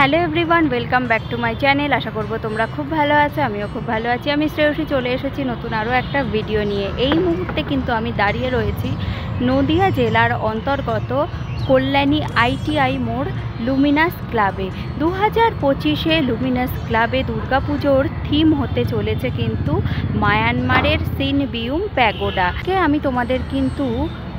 Hello everyone, welcome back to my channel. আশা করবো তোমরা খুব ভালো আছো, আমিও খুব ভালো আছি। আমি শ্রেয়সী চলে এসেছি নতুন আরও একটা ভিডিও নিয়ে। এই মুহূর্তে কিন্তু আমি দাঁড়িয়ে রয়েছি নদিয়া জেলার অন্তর্গত কল্যাণী আইটিআই মোড় লুমিনাস ক্লাবে। 2025-এ লুমিনাস ক্লাবে দুর্গাপুজোর থিম হতে চলেছে কিন্তু মায়ানমারের সিনবিউম প্যাগোডাকে আমি তোমাদের কিন্তু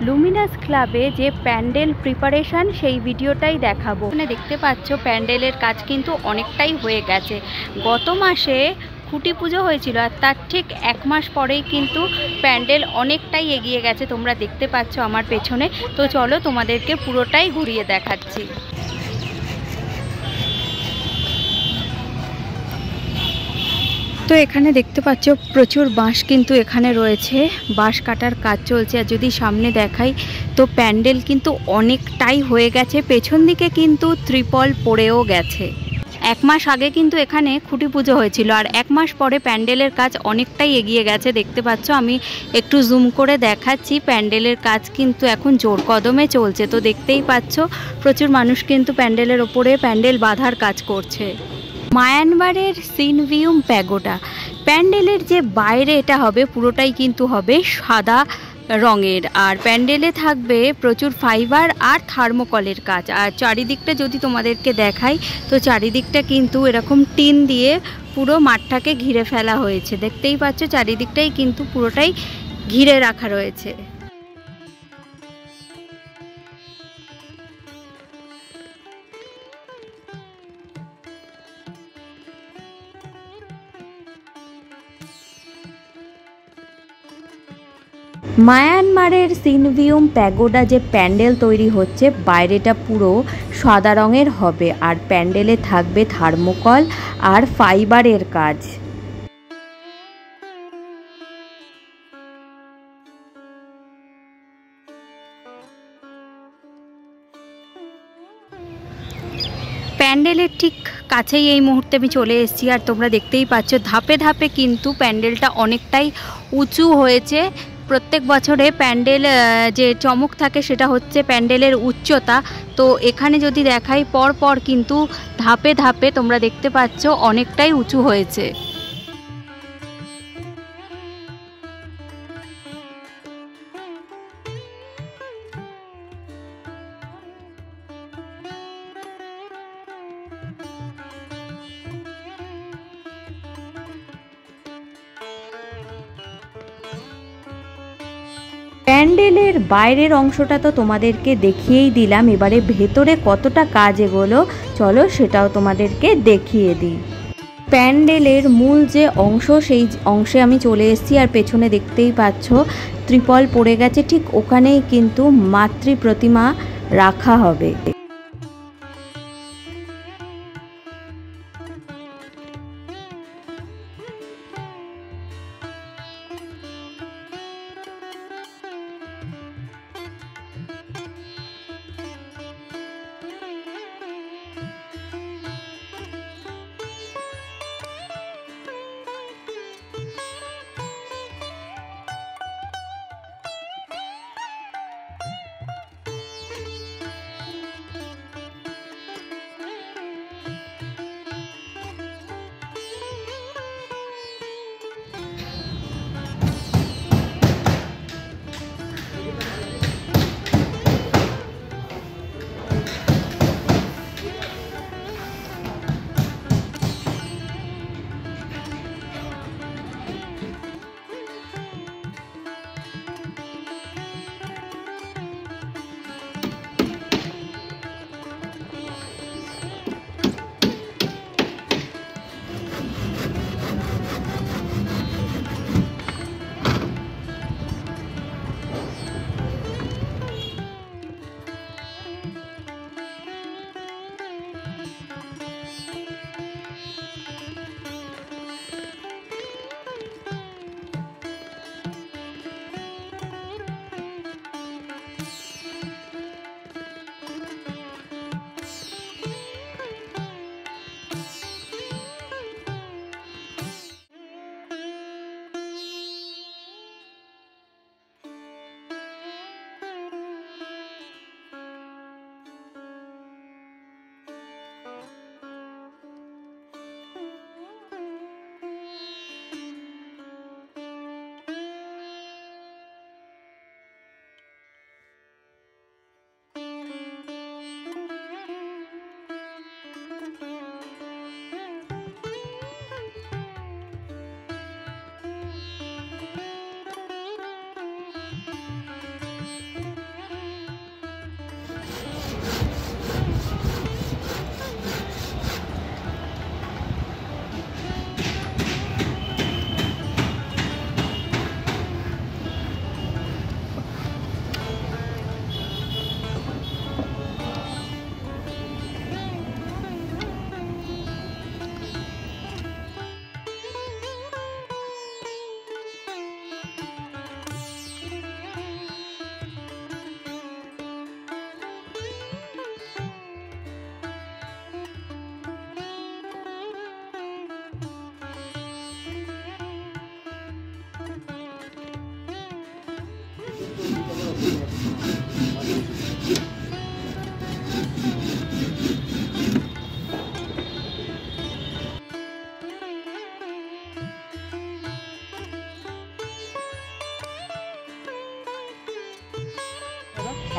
লুমিনাস ক্লাবে যে প্যান্ডেল প্রিপারেশন সেই ভিডিওটাই দেখাবো। এখানে দেখতে পাচ্ছ প্যান্ডেলের কাজ কিন্তু অনেকটাই হয়ে গেছে। গত মাসে খুঁটি পুজো হয়েছিল আর তার ঠিক এক মাস পরেই কিন্তু প্যান্ডেল অনেকটাই এগিয়ে গেছে, তোমরা দেখতে পাচ্ছ আমার পেছনে। তো চলো তোমাদেরকে পুরোটাই ঘুরিয়ে দেখাচ্ছি। তো এখানে দেখতে পাচ্ছ প্রচুর বাঁশ কিন্তু এখানে রয়েছে, বাঁশ কাটার কাজ চলছে। আর যদি সামনে দেখাই তো প্যান্ডেল কিন্তু অনেকটাই হয়ে গেছে, পেছন দিকে কিন্তু ত্রিপল পড়েও গেছে। এক মাস আগে কিন্তু এখানে খুঁটি পুজো হয়েছিল আর এক মাস পরে প্যান্ডেলের কাজ অনেকটাই এগিয়ে গেছে। দেখতে পাচ্ছ আমি একটু জুম করে দেখাচ্ছি, প্যান্ডেলের কাজ কিন্তু এখন জোর কদমে চলছে। তো দেখতেই পাচ্ছ প্রচুর মানুষ কিন্তু প্যান্ডেলের ওপরে প্যান্ডেল বাঁধার কাজ করছে। মায়ানমারের সিনবিউম প্যাগোডা প্যান্ডেলের যে বাইরে এটা হবে পুরোটাই কিন্তু হবে সাদা রঙের, আর প্যান্ডেলে থাকবে প্রচুর ফাইবার আর থার্মোকলের কাজ। আর চারিদিকটা যদি তোমাদেরকে দেখাই তো চারিদিকটা কিন্তু এরকম টিন দিয়ে পুরো মাঠটাকে ঘিরে ফেলা হয়েছে। দেখতেই পাচ্ছ চারিদিকটাই কিন্তু পুরোটাই ঘিরে রাখা রয়েছে। মায়ানমারের সিনবিউম প্যাগোডা যে প্যান্ডেল তৈরি হচ্ছে বাইরেটা পুরো সাদা রঙের হবে আর প্যান্ডেলে থাকবে থার্মোকল আর ফাইবারের কাজ। প্যান্ডেলের ঠিক কাছেই এই মুহূর্তে আমি চলে এসেছি আর তোমরা দেখতেই পাচ্ছ ধাপে ধাপে কিন্তু প্যান্ডেলটা অনেকটাই উঁচু হয়েছে। প্রত্যেক বছরে প্যান্ডেল যে চমক থাকে সেটা হচ্ছে প্যান্ডেলের উচ্চতা। তো এখানে যদি দেখাই পর পর কিন্তু ধাপে ধাপে তোমরা দেখতে পাচ্ছ অনেকটাই উঁচু হয়েছে। প্যান্ডেলের বাইরের অংশটা তো তোমাদেরকে দেখিয়েই দিলাম, এবারে ভেতরে কতটা কাজ এগোলো চলো সেটাও তোমাদেরকে দেখিয়ে দিই। প্যান্ডেলের মূল যে অংশ সেই অংশে আমি চলে এসেছি আর পেছনে দেখতেই পাচ্ছ ত্রিপল পড়ে গেছে, ঠিক ওখানেই কিন্তু মাতৃ প্রতিমা রাখা হবে।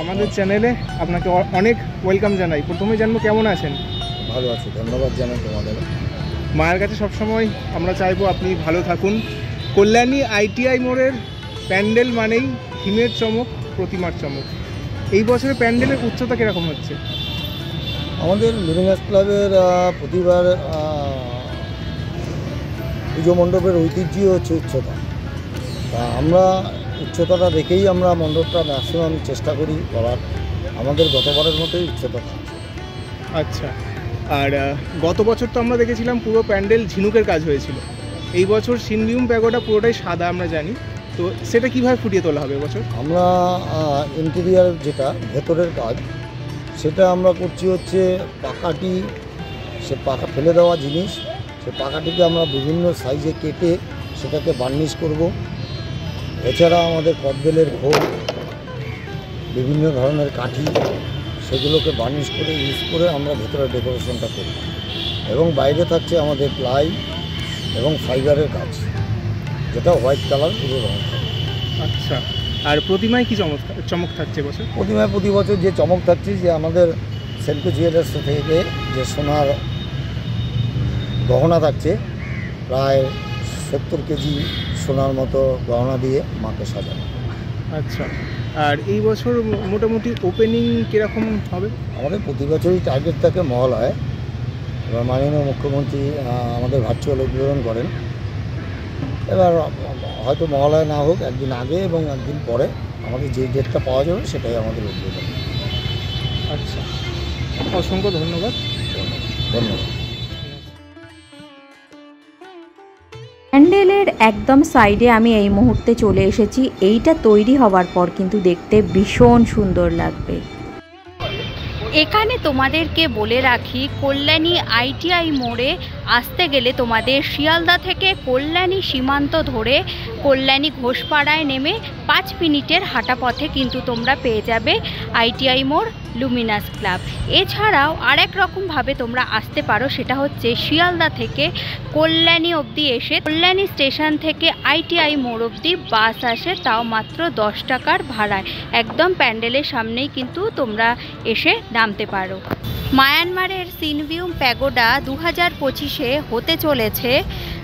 আমাদের চ্যানেলে আপনাকে অনেক ওয়েলকাম জানাই। প্রথমে জানবো কেমন আছেন? ভালো আছি, ধন্যবাদ জানাই তোমাদের। মায়ের কাছে সবসময় আমরা চাইবো আপনি ভালো থাকুন। কল্যাণী ITI মোড়ের প্যান্ডেল মানেই হিমের চমক, প্রতিমার চমক। এই বছরের প্যান্ডেলের উচ্চতা কীরকম হচ্ছে? আমাদের লুমিনাস ক্লাবের প্রতিবার পুজো মণ্ডপের ঐতিহ্যই হচ্ছে উচ্চতা। তা আমরা উচ্চতাটা রেখেই আমরা মণ্ডপটা ম্যাক্সিমাম চেষ্টা করি করার। আমাদের গতবারের মতোই উচ্চতা থাকছে। আচ্ছা, আর গত বছর তো আমরা দেখেছিলাম পুরো প্যান্ডেল ঝিনুকের কাজ হয়েছিল। এই বছর সিনবিউম প্যাগোডা পুরোটাই সাদা আমরা জানি, তো সেটা কীভাবে ফুটিয়ে তোলা হবে এবছর? আমরা ইন্টেরিয়ার যেটা ভেতরের কাজ সেটা আমরা করছি হচ্ছে পাকাটি, সে পাকা ফেলে দেওয়া জিনিস, সে পাকাটিকে আমরা বিভিন্ন সাইজে কেটে সেটাকে বার্নিশ করব। এছাড়া আমাদের কদবেলের খোল, বিভিন্ন ধরনের কাঠি, সেগুলোকে বার্নিশ করে ইউজ করে আমরা ভেতরে ডেকোরেশনটা করি। এবং বাইরে থাকছে আমাদের প্লাই এবং ফাইবারের কাজ, যেটা হোয়াইট কালার পুরো রঙ থাকে। আচ্ছা, আর প্রতিমায় কী চমক থাকছে বছর? প্রতিমায় প্রতি বছর যে চমক থাকছে যে আমাদের সেলফি জুয়েলার্স থেকে যে সোনার গহনা থাকছে, প্রায় 70 কেজি সোনার মতো গহনা দিয়ে মাকে সাজানো। আচ্ছা, আর এই বছর মোটামুটি ওপেনিং কীরকম হবে? আমাদের প্রতি বছরই টার্গেট থাকে মহালয়। এবার মাননীয় মুখ্যমন্ত্রী আমাদের ভার্চুয়াল উদ্বোধন করেন। এবার হয়তো মহালয় না হোক, একদিন আগে এবং একদিন পরে আমাদের যেই ডেটটা পাওয়া যাবে সেটাই আমাদের উদ্বোধন। আচ্ছা, অসংখ্য ধন্যবাদ। ধন্যবাদ। প্যান্ডেলের একদম সাইডে আমি এই মুহূর্তে চলে এসেছি। এইটা তৈরি হওয়ার পর কিন্তু দেখতে ভীষণ সুন্দর লাগবে। এখানে তোমাদেরকে বলে রাখি, কল্যাণী ITI মোড়ে আসতে গেলে তোমাদের শিয়ালদা থেকে কল্যাণী সীমান্ত ধরে কল্যাণী ঘোষপাড়ায় নেমে 5 মিনিটের হাঁটা পথে কিন্তু তোমরা পেয়ে যাবে ITI মোড় লুমিনাস ক্লাব। এছাড়াও আরেক রকমভাবে তোমরা আসতে পারো, সেটা হচ্ছে শিয়ালদা থেকে কল্যাণী অবধি এসে কল্যাণী স্টেশন থেকে ITI মোড় অবধি বাস আসে, তাও মাত্র 10 টাকার ভাড়ায়। একদম প্যান্ডেলের সামনেই কিন্তু তোমরা এসে নামতে পারো। মায়ানমারের সিনবিউম প্যাগোডা 2025-এ হতে চলেছে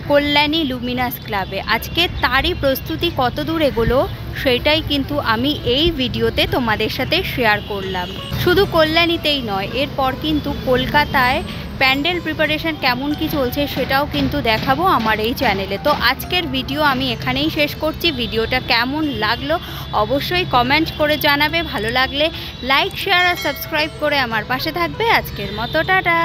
কল্যাণী লুমিনাস ক্লাবে। আজকে তারই প্রস্তুতি কত দূর এগোলো সেটাই কিন্তু আমি এই ভিডিওতে তোমাদের সাথে শেয়ার করলাম। শুধু কল্যাণীতেই নয়, এরপর কিন্তু কলকাতায় প্যান্ডেল প্রিপারেশন কেমন কি চলছে সেটাও কিন্তু দেখাবো আমার এই চ্যানেলে। তো আজকের ভিডিও আমি এখানেই শেষ করছি। ভিডিওটা কেমন লাগলো অবশ্যই কমেন্ট করে জানাবে। ভালো লাগলে লাইক, শেয়ার আর সাবস্ক্রাইব করে আমার পাশে থাকবে। আজকের মতো টাটা।